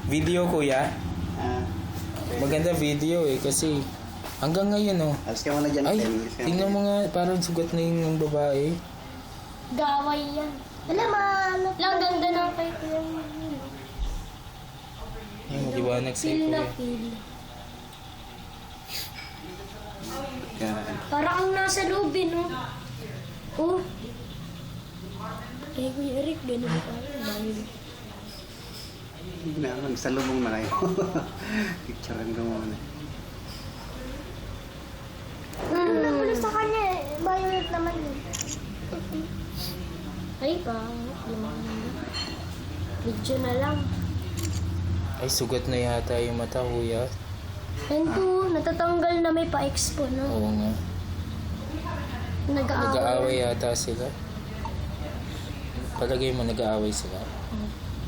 Video kuya. Ah, Maganda video eh kasi hanggang ngayon oh. alas ka muna dyan. Ay, Ken. Alas ka tingnan muna mo nga parang sugat na yung babae. Gaway yan. Alam mo, lang ganda ng kay Kuya. Ay, maliwanag sa Feel na kuya. feel. dyan. Parang ang nasa loob eh, no? Oh. Eh, Kuya Eric, ganun pa. Dahil. Na, magsalubong na kayo. Picturean ko muna. Ano naman sa kanya eh. Violet naman eh. Ay, video na lang. Ay, sugat na yata yung mata kuya. Yan po, natatanggal na may pa-expo, no? Oo nga. Nag-aaway. Nag-aaway yata sila. Palagay mo nag-aaway sila.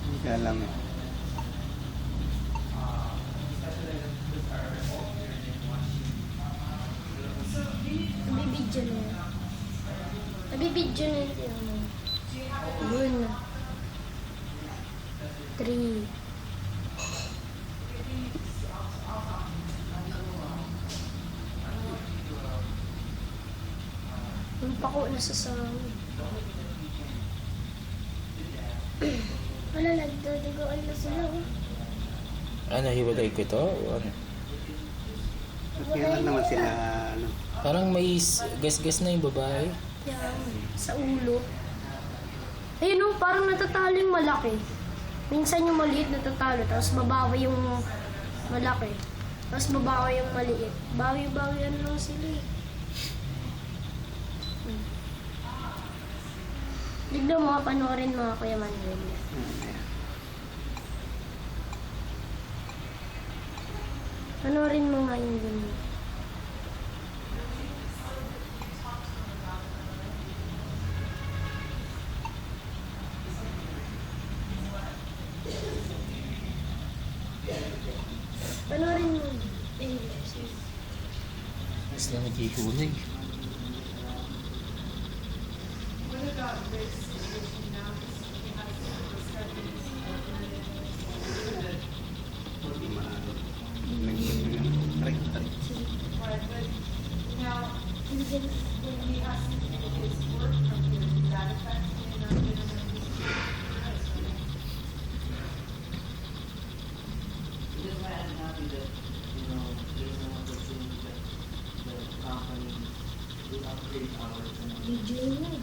Hindi ka alam eh. Nabibidyo na yun. Nabibidyo na yun. Yun. 3. Yung pako na sa sahod. Wala, nagdadigoan na sila. Oh. Ano, hiwalay ko ito? O ano? Kaya naman sila, ano, Parang may gas-gas na yung babae. Yan, sa ulo. Ayun no, parang natatalo yung malaki. Minsan yung maliit natatalo, tapos babawi yung malaki. Tapos babawi yung maliit. Bawi-bawian lang sila eh. Tignan mo, panoorin mga Kuya Manuel. Panoorin mo nga yung ganyan. Panoorin mo. Sila naghihiwalay.